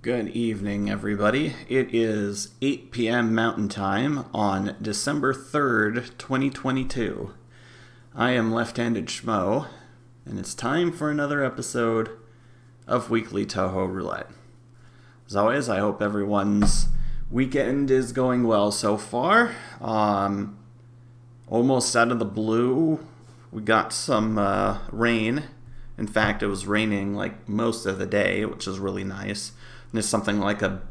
Good evening, everybody. It is 8 p.m. Mountain Time on December 3rd, 2022. I am Left-Handed Schmo, and it's time for another episode of Weekly Touhou Roulette. As always, I hope everyone's weekend is going well so far. Almost out of the blue, we got some rain. In fact, it was raining like most of the day, which is really nice. There's something like a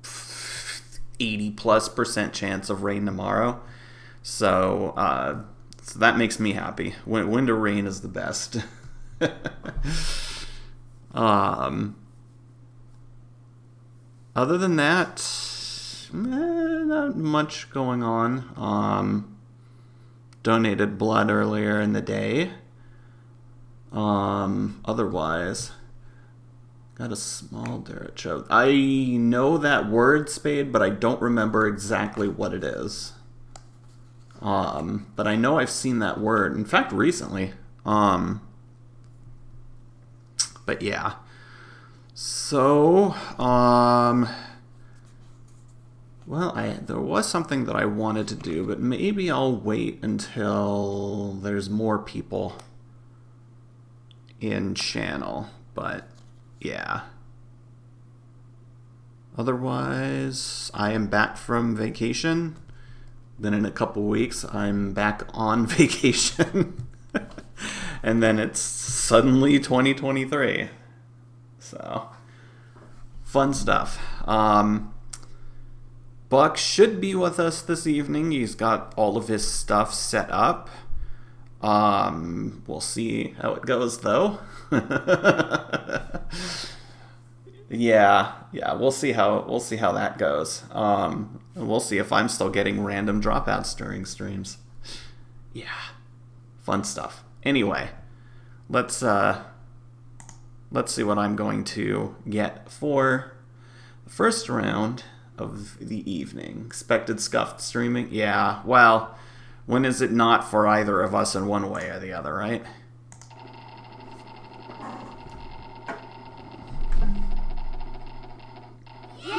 80+% chance of rain tomorrow. So that makes me happy. Wind or rain is the best. Other than that, not much going on. Donated blood earlier in the day. Otherwise, got a small derecho. I know that word, Spade, but I don't remember exactly what it is. But I know I've seen that word. In fact, recently. But yeah. So, well, there was something that I wanted to do, but maybe I'll wait until there's more people in channel. But yeah. Otherwise, I am back from vacation. Then in a couple weeks, I'm back on vacation. And then it's suddenly 2023. So, fun stuff. Buck should be with us this evening. He's got all of his stuff set up. We'll see how it goes, though. Yeah, we'll see how that goes. We'll see if I'm still getting random dropouts during streams. Yeah, fun stuff. Anyway, let's see what I'm going to get for the first round of the evening. Expected scuffed streaming? Yeah, well, when is it not for either of us in one way or the other, right? Yay!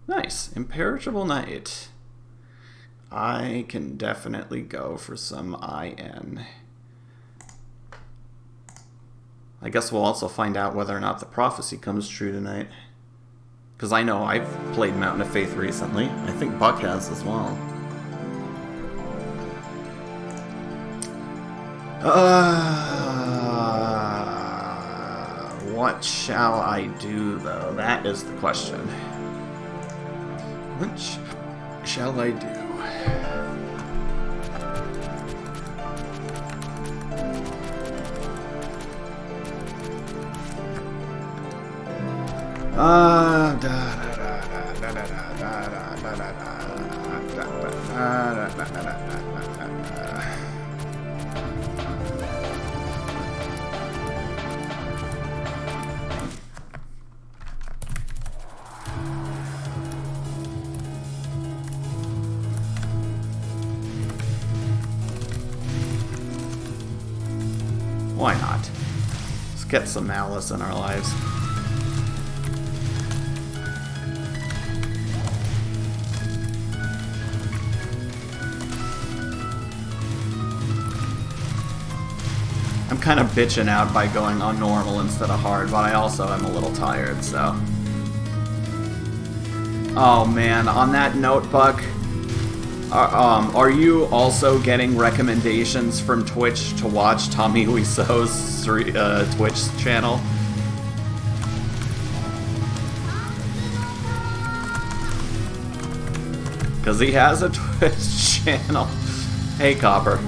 Nice. Imperishable Knight. I can definitely go for some IN. I guess we'll also find out whether or not the prophecy comes true tonight. Because I know I've played Mountain of Faith recently. I think Buck has as well. What shall I do, though? That is the question. What shall I do? Why not? Let's get some malice in our lives. I'm kind of bitching out by going on normal instead of hard, but I also am a little tired, so. Oh man, on that note, Buck, are you also getting recommendations from Twitch to watch Tommy Wiseau's Twitch channel? Because he has a Twitch channel. Hey, Copper.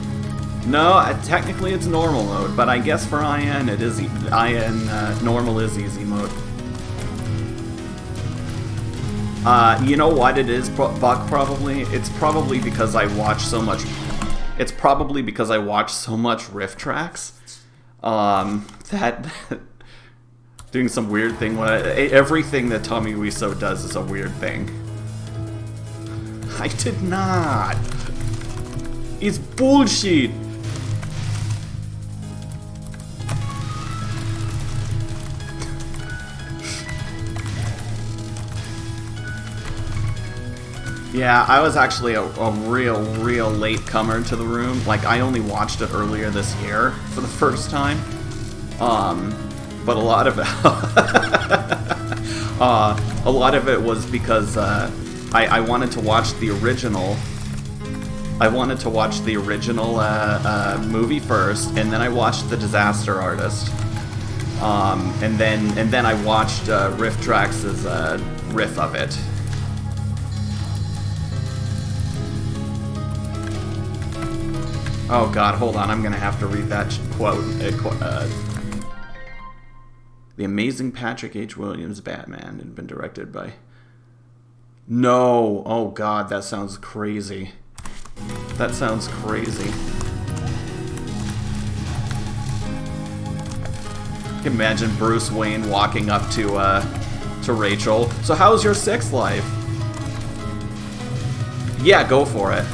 No, technically it's normal mode, but I guess for IN it is normal is easy mode. You know what it is, Buck? Probably it's probably because I watch so much. It's probably because I watch so much riff tracks. That doing some weird thing. Everything that Tommy Wiseau does is a weird thing. I did not. It's bullshit. Yeah, I was actually a real late comer to the room. Like, I only watched it earlier this year for the first time. But a lot of it, a lot of it was because I wanted to watch the original. I wanted to watch the original movie first, and then I watched The Disaster Artist. And then I watched RiffTrax' riff of it. Oh god, hold on, I'm gonna have to read that quote. The amazing Patrick H. Williams Batman had been directed by... No! Oh god, that sounds crazy. That sounds crazy. I can imagine Bruce Wayne walking up to Rachel. So how's your sex life? Yeah, go for it.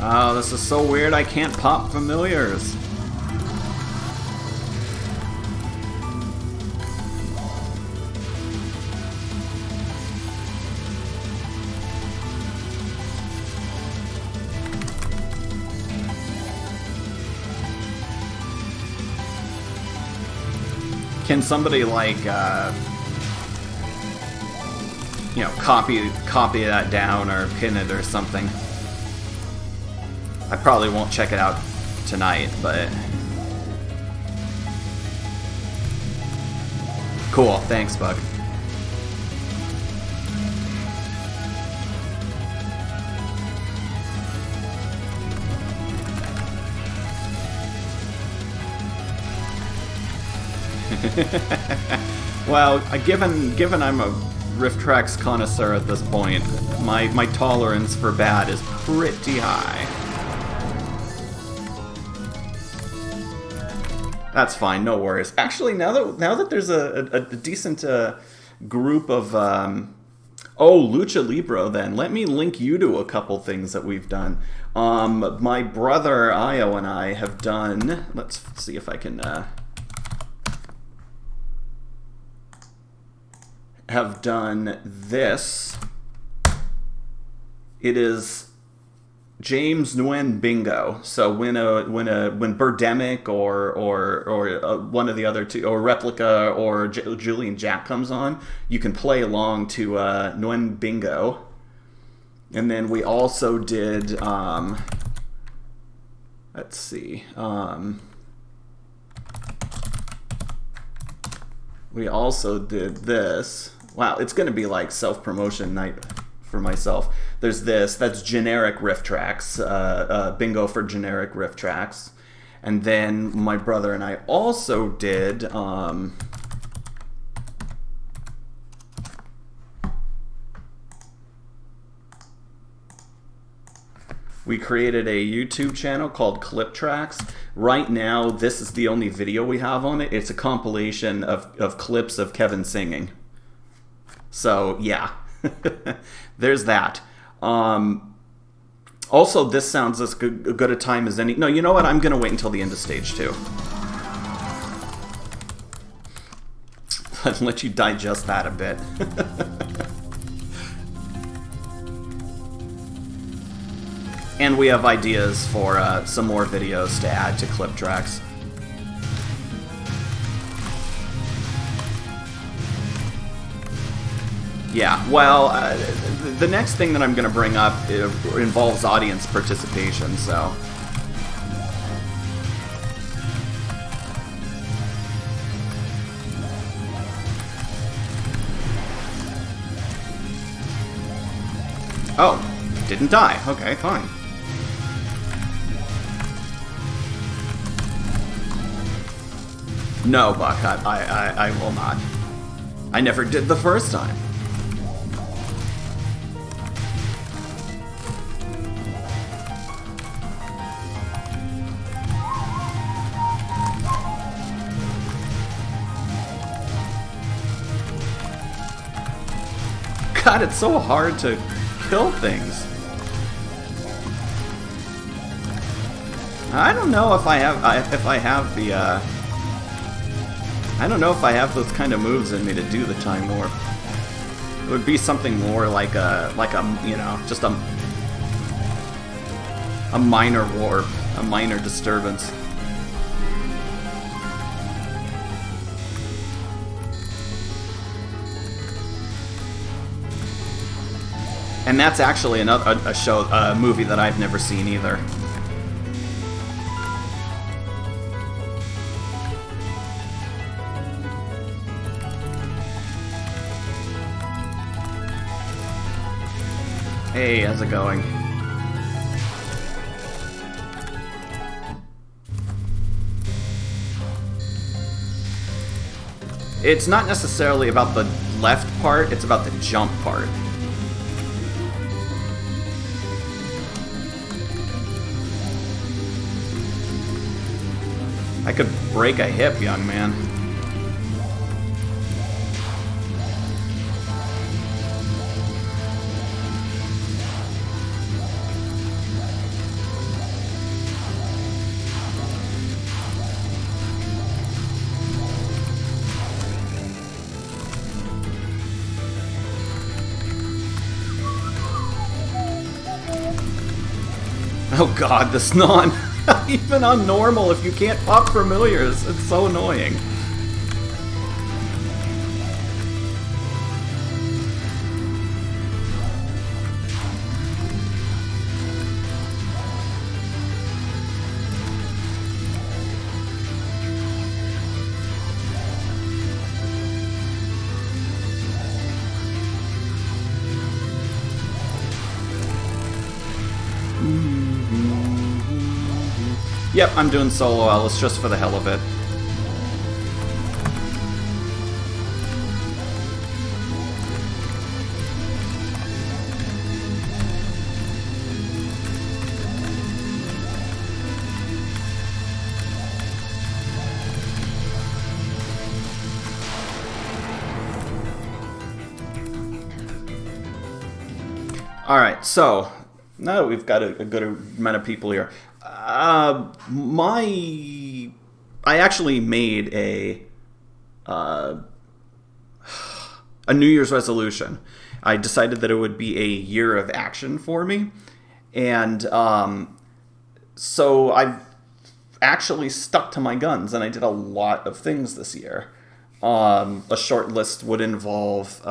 Oh, this is so weird, I can't pop familiars. Can somebody, like, you know, copy that down or pin it or something? I probably won't check it out tonight, but... Cool, thanks, Bug. Well, given I'm a RiffTrax connoisseur at this point, my tolerance for bad is pretty high. That's fine, no worries. Actually, now that there's a decent group of Lucha Libre, then let me link you to a couple things that we've done. My brother Io and I have done. Let's see if I can have done this. It is James Nguyen Bingo. So when Birdemic or one of the other two, or Replica or Julian Jack comes on, you can play along to Nguyen Bingo. And then we also did let's see, we also did this. Wow, it's going to be like self-promotion night for myself. There's this, that's generic RiffTrax, bingo for generic RiffTrax. And then my brother and I also did, we created a YouTube channel called Clip Tracks. Right now, this is the only video we have on it. It's a compilation of clips of Kevin singing. So, yeah. There's that. Also, this sounds as good a time as any... No, you know what? I'm going to wait until the end of stage 2. I'll let you digest that a bit. And we have ideas for some more videos to add to Clip Tracks. Yeah, well, the next thing that I'm going to bring up involves audience participation, so... Oh, didn't die. Okay, fine. No, Buck, I will not. I never did the first time. God, it's so hard to kill things. I don't know if I have I don't know if I have those kind of moves in me to do the time warp. It would be something more like a you know, just a minor warp, a minor disturbance. And that's actually a movie that I've never seen either. Hey, how's it going? It's not necessarily about the left part, it's about the jump part. I could break a hip, young man. Oh god, this non. Even on normal, if you can't pop familiars, it's so annoying. Yep, I'm doing solo Alice just for the hell of it. Alright, so now that we've got a good amount of people here, I actually made a New Year's resolution. I decided that it would be a year of action for me, and so I've actually stuck to my guns, and I did a lot of things this year. A short list would involve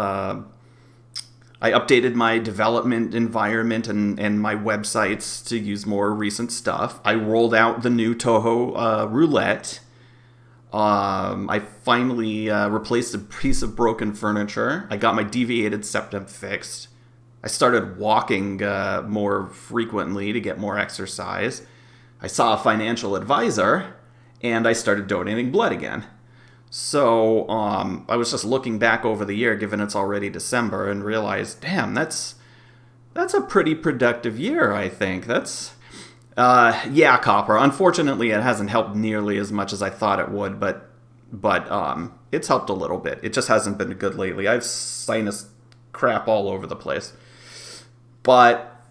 I updated my development environment and my websites to use more recent stuff. I rolled out the new Touhou Roulette. I finally replaced a piece of broken furniture. I got my deviated septum fixed. I started walking more frequently to get more exercise. I saw a financial advisor, and I started donating blood again. So I was just looking back over the year, given it's already December, and realized, damn, that's a pretty productive year, I think. That's, yeah, Copper. Unfortunately, it hasn't helped nearly as much as I thought it would, but it's helped a little bit. It just hasn't been good lately. I have sinus crap all over the place. But,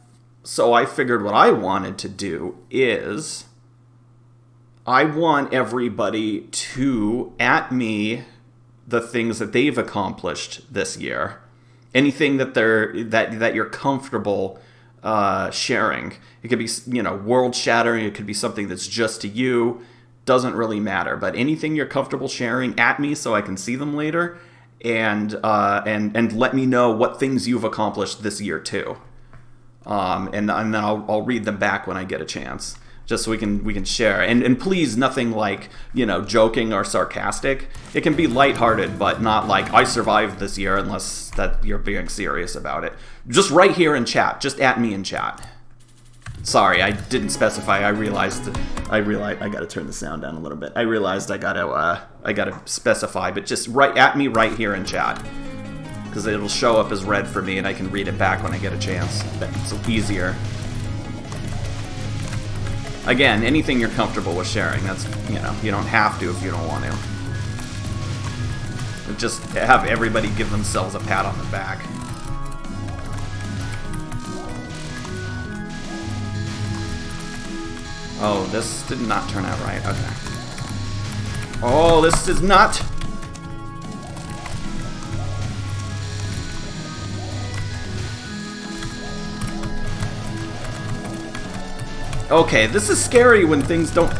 so I figured what I wanted to do is I want everybody to at me the things that they've accomplished this year. Anything that that you're comfortable sharing. It could be, you know, world shattering. It could be something that's just to you. Doesn't really matter. But anything you're comfortable sharing at me, so I can see them later, and let me know what things you've accomplished this year too. And then I'll read them back when I get a chance. Just so we can share. And please, nothing like, you know, joking or sarcastic. It can be lighthearted, but not like, I survived this year, unless that you're being serious about it. Just right here in chat. Just at me in chat. Sorry, I didn't specify. I realized I gotta turn the sound down a little bit. I realized I gotta specify, but just right at me right here in chat. Because it'll show up as red for me, and I can read it back when I get a chance. It's easier. Again, anything you're comfortable with sharing. That's, you know, you don't have to if you don't want to. But just have everybody give themselves a pat on the back. Oh, this did not turn out right. Okay. Oh, this is not... Okay, this is scary when things don't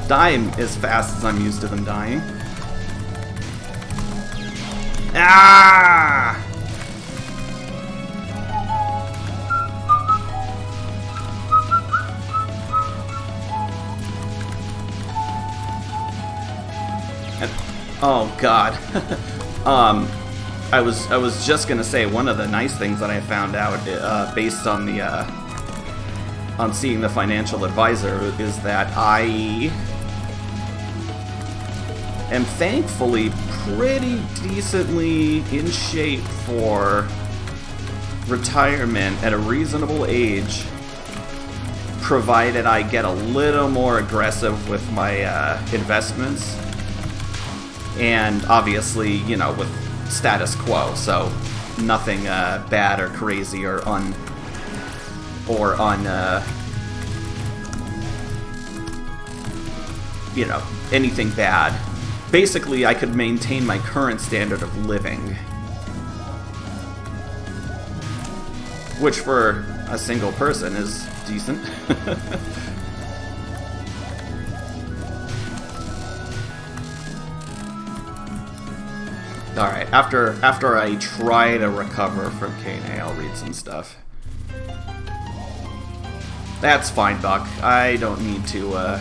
die as fast as I'm used to them dying. Ah! Oh God. I was just gonna say one of the nice things that I found out based on the on seeing the financial advisor is that I am thankfully pretty decently in shape for retirement at a reasonable age, provided I get a little more aggressive with my investments, and obviously, you know, with status quo, so nothing bad or crazy or you know, anything bad. Basically, I could maintain my current standard of living, which for a single person is decent. Alright, after I try to recover from K&A, I'll read some stuff. That's fine, Buck. I don't need to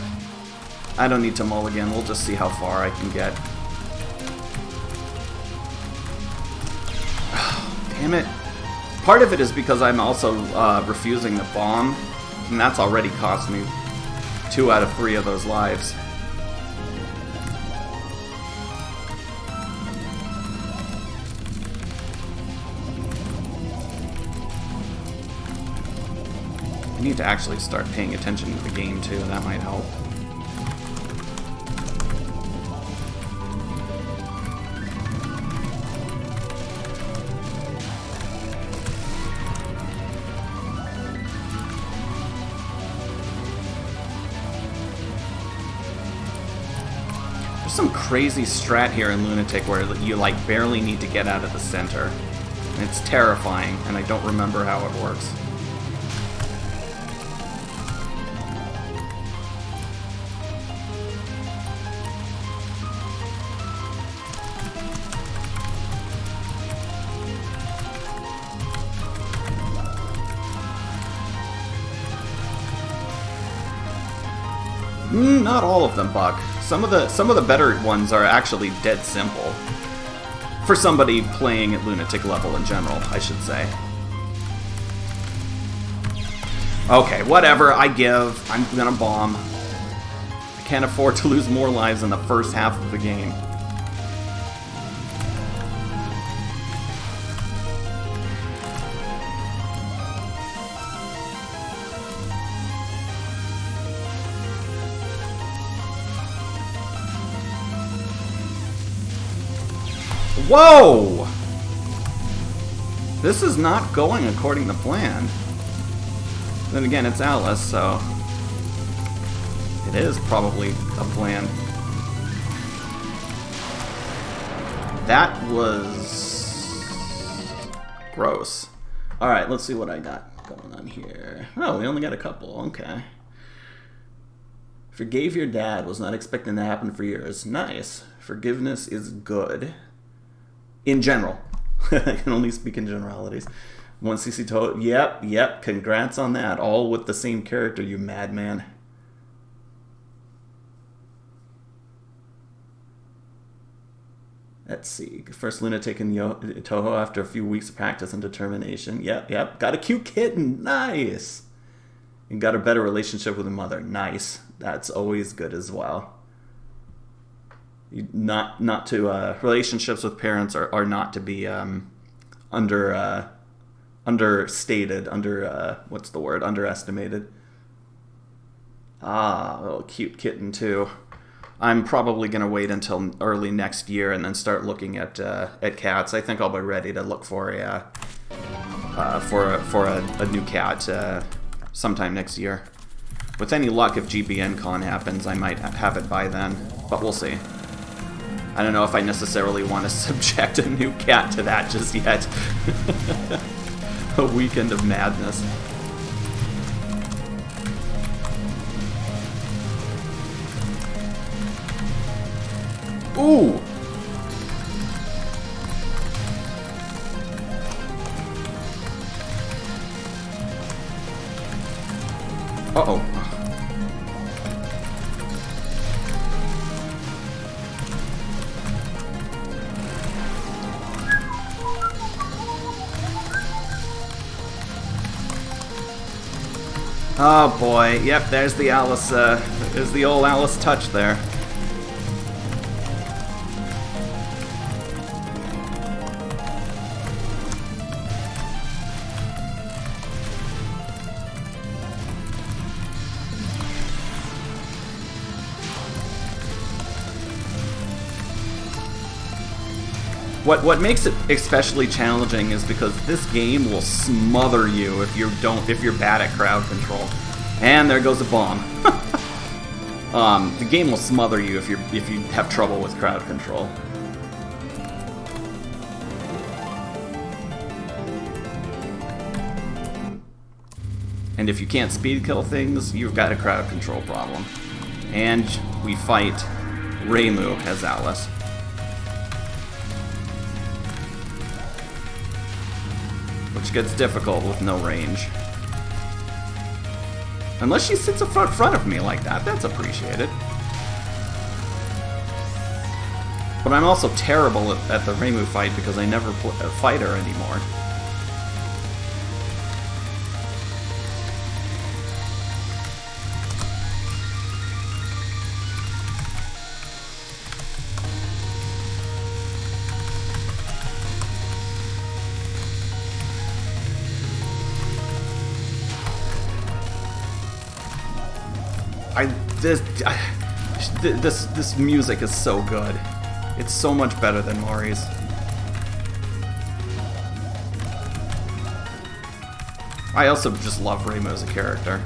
mulligan. We'll just see how far I can get. Damn it. Part of it is because I'm also refusing the bomb, and that's already cost me 2 out of 3 of those lives. I need to actually start paying attention to the game too, that might help. There's some crazy strat here in Lunatic where you like barely need to get out of the center. And it's terrifying, and I don't remember how it works. Not all of them, Buck. Some of the better ones are actually dead simple. For somebody playing at Lunatic level in general, I should say. Okay, whatever, I give. I'm gonna bomb. I can't afford to lose more lives in the first half of the game. Whoa! This is not going according to plan. Then again, it's Alice, so it is probably a plan. That was gross. Alright, let's see what I got going on here. Oh, we only got a couple. Okay. Forgave your dad. Was not expecting to happen for years. Nice. Forgiveness is good. In general. I can only speak in generalities. 1cc Touhou. Yep. Congrats on that. All with the same character, you madman. Let's see. First Lunatic in Touhou after a few weeks of practice and determination. Yep. Got a cute kitten. Nice. And got a better relationship with a mother. Nice. That's always good as well. Not to relationships with parents are not to be understated, what's the word, underestimated. Ah, a little cute kitten too. I'm probably gonna wait until early next year and then start looking at cats. I think I'll be ready to look for a new cat sometime next year. With any luck, if GBN Con happens, I might have it by then. But we'll see. I don't know if I necessarily want to subject a new cat to that just yet. A weekend of madness. Ooh! Uh-oh. Oh boy, yep, there's the Alice, there's the old Alice touch there. What makes it especially challenging is because this game will smother you if you're bad at crowd control. And there goes a bomb. The game will smother you if you have trouble with crowd control. And if you can't speed kill things, you've got a crowd control problem. And we fight Reimu as Alice. Which gets difficult with no range. Unless she sits in front of me like that, that's appreciated. But I'm also terrible at the Reimu fight because I never fight her anymore. This music is so good. It's so much better than Mori's. I also just love Reimu as a character.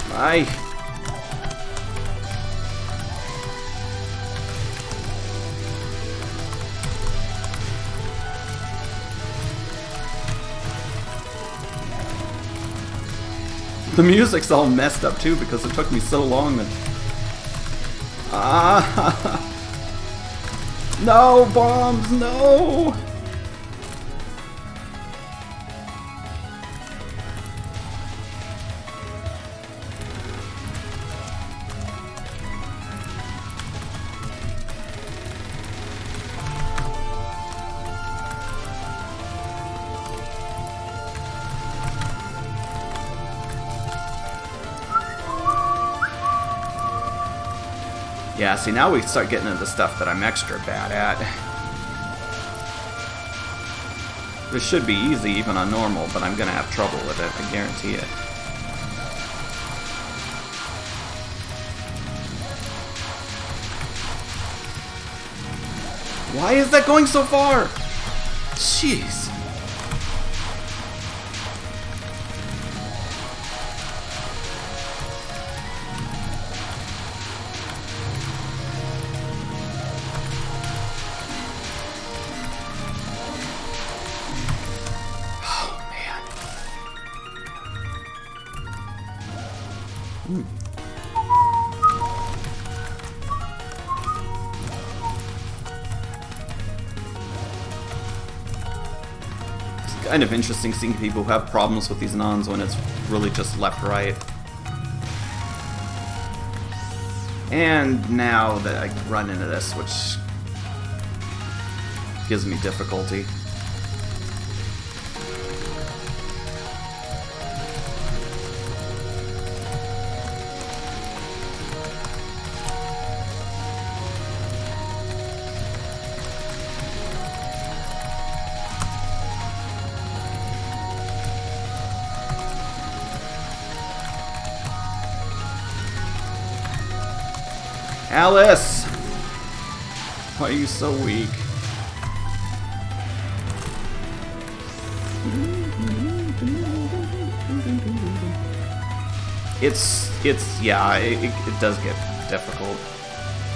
Bye. The music's all messed up too because it took me so long to... Ah! No bombs, no! Yeah, see, now we start getting into stuff that I'm extra bad at. This should be easy even on normal, but I'm gonna have trouble with it, I guarantee it. Why is that going so far? Jeez. It's kind of interesting seeing people who have problems with these nons when it's really just left-right. And now that I run into this, which gives me difficulty. Alice! Why are you so weak? Yeah, it does get difficult.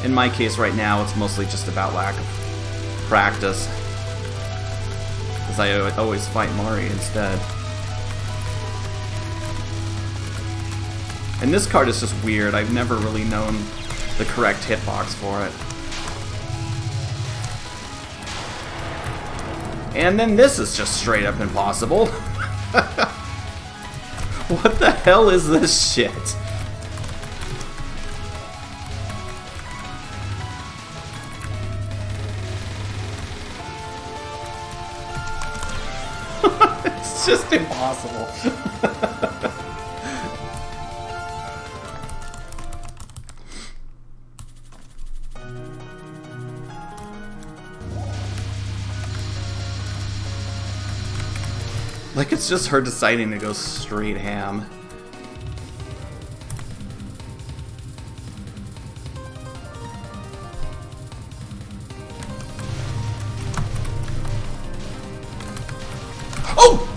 In my case right now, it's mostly just about lack of practice. Because I always fight Mari instead. And this card is just weird. I've never really known the correct hitbox for it. And then this is just straight up impossible. What the hell is this shit? It's just impossible. Like, it's just her deciding to go straight ham. Oh!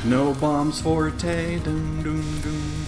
No bombs forte, dun dun dun.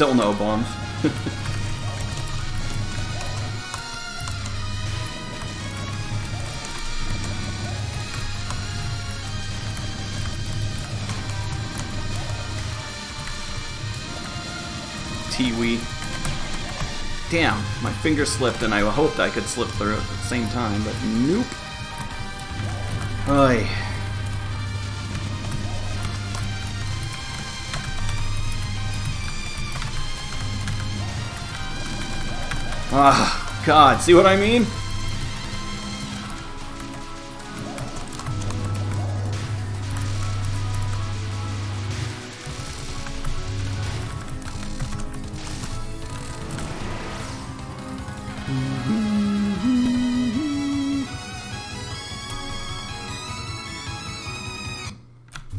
Still no bombs. Tiwi. Damn, my finger slipped and I hoped I could slip through at the same time, but nope. Oy. Ah, God, see what I mean?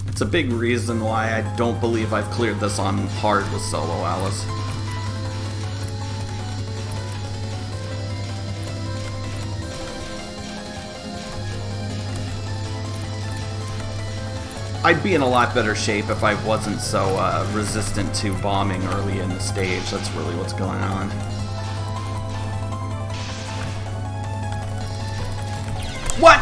It's a big reason why I don't believe I've cleared this on hard with solo Alice. I'd be in a lot better shape if I wasn't so resistant to bombing early in the stage. That's really what's going on. What?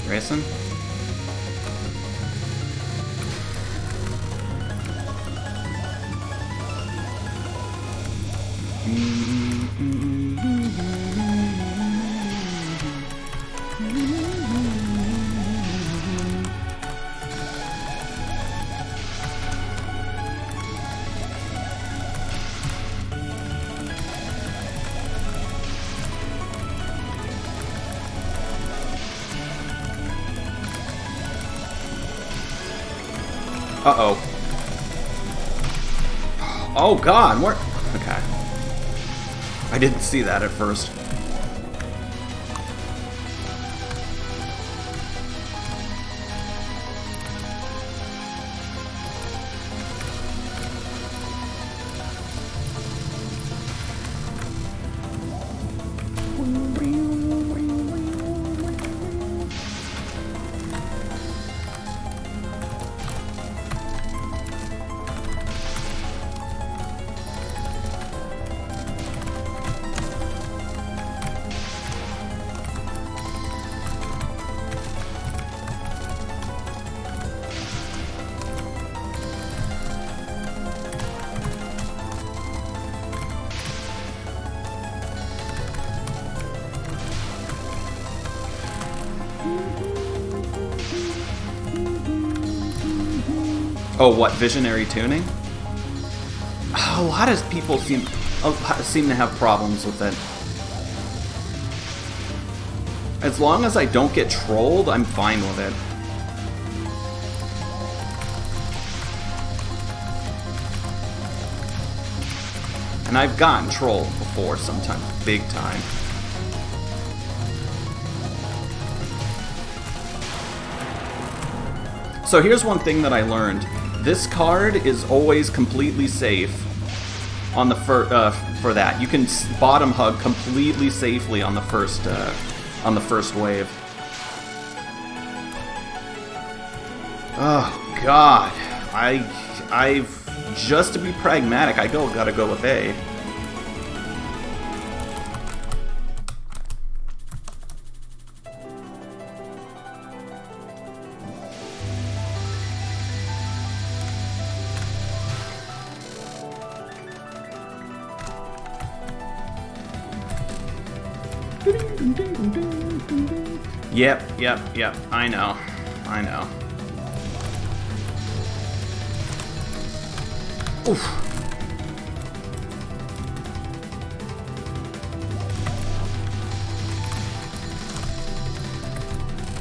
Racing? Uh-oh. Oh, God. What? Okay. I didn't see that at first. Oh, what, visionary tuning? A lot of people seem to have problems with it. As long as I don't get trolled, I'm fine with it. And I've gotten trolled before, sometimes big time. So here's one thing that I learned. This card is always completely safe on the for that. You can bottom hug completely safely on the first wave. Oh God, I've just to be pragmatic, gotta go with A. Yep. I know. Oof.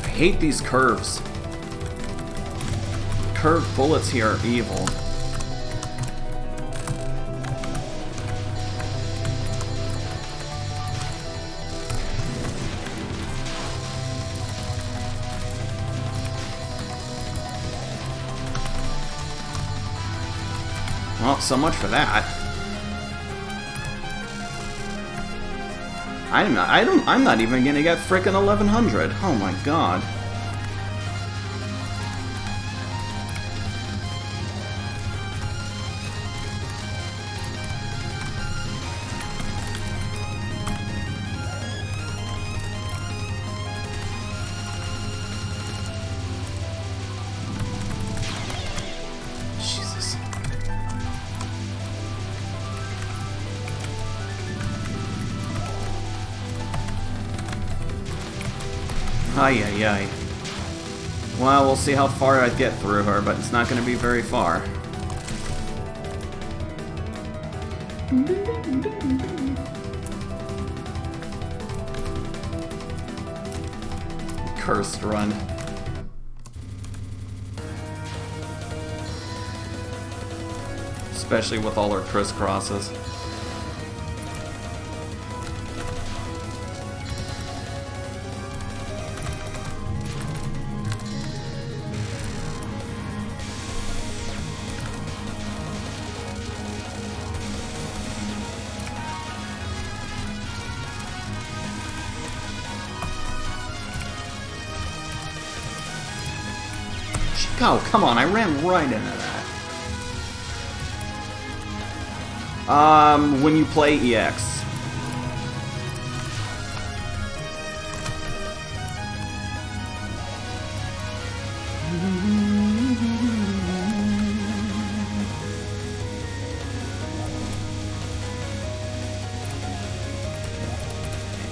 I hate these curves. Curved bullets here are evil. Well, so much for that. I'm not even gonna get frickin' 1100. Oh my God. Ay. Well, we'll see how far I get through her, but it's not going to be very far. Cursed run. Especially with all her crisscrosses. Oh, come on, I ran right into that. When you play EX.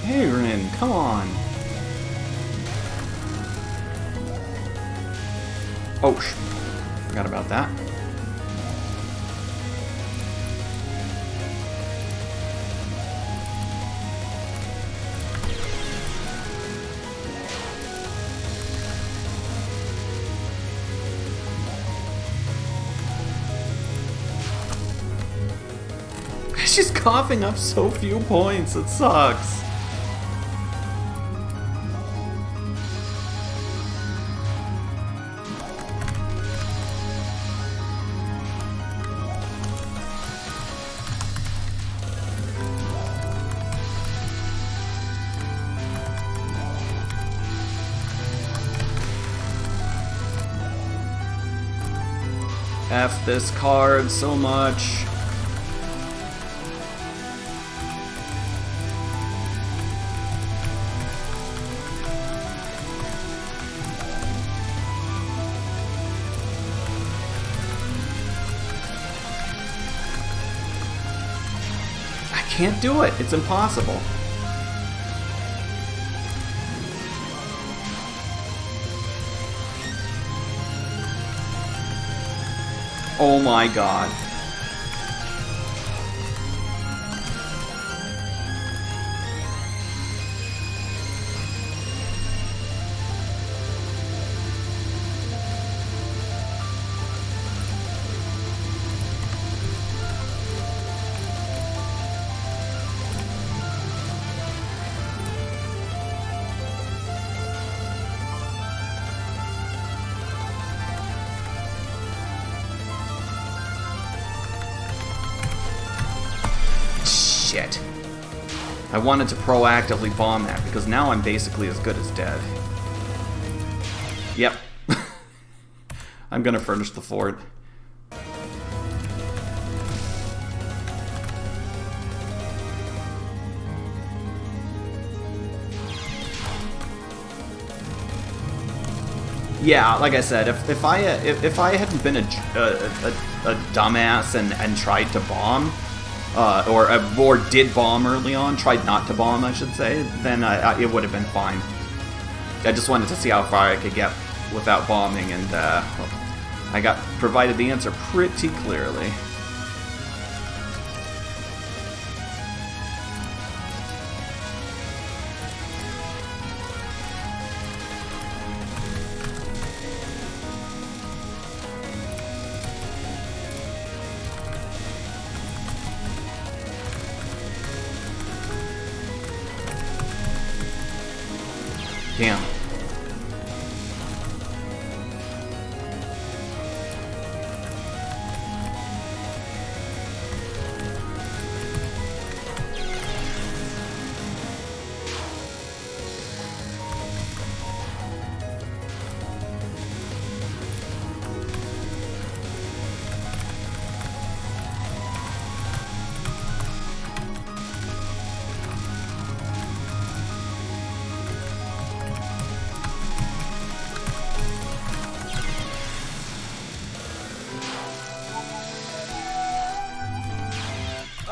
Hey, Rin, come on. Oh, forgot about that. coughing up so few points. It sucks. F this card so much. I can't do it. It's impossible. Oh my god. Shit. I wanted to proactively bomb that, because now I'm basically as good as dead. Yep. I'm gonna furnish the fort. Yeah, like I said, if I hadn't been a dumbass and tried to bomb, or did bomb early on, tried not to bomb, I should say, then it would have been fine. I just wanted to see how far I could get without bombing, and well, I got provided the answer pretty clearly. Damn.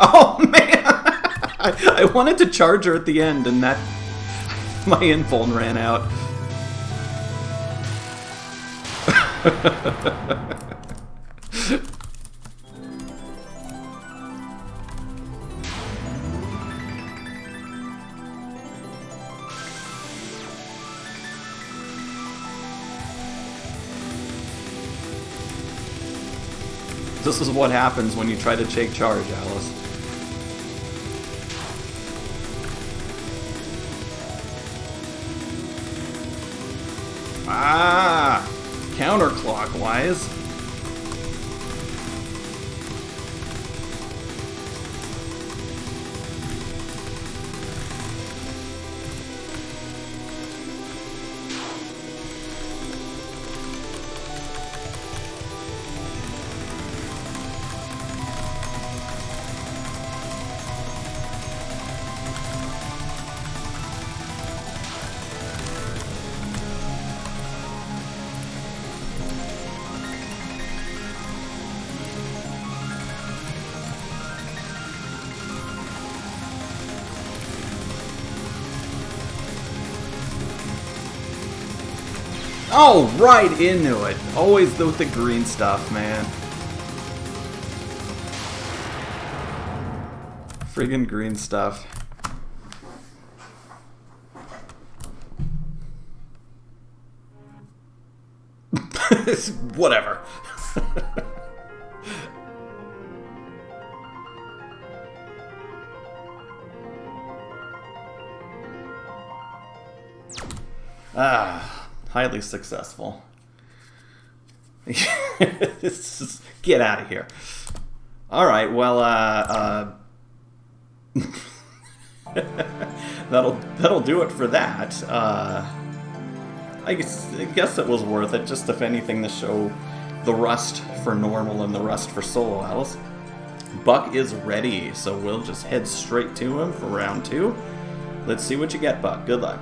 Oh man! I wanted to charge her at the end, and that my invuln ran out. This is what happens when you try to take charge, Alice. Ah! Counterclockwise. Oh, right into it. Always with the green stuff, man. Friggin' green stuff. Whatever. Highly successful. Get out of here. All right, well, that'll do it for that. I guess it was worth it, just if anything to show the rust for normal and the rust for solo battles. Buck is ready, so we'll just head straight to him for round 2. Let's see what you get, Buck. Good luck.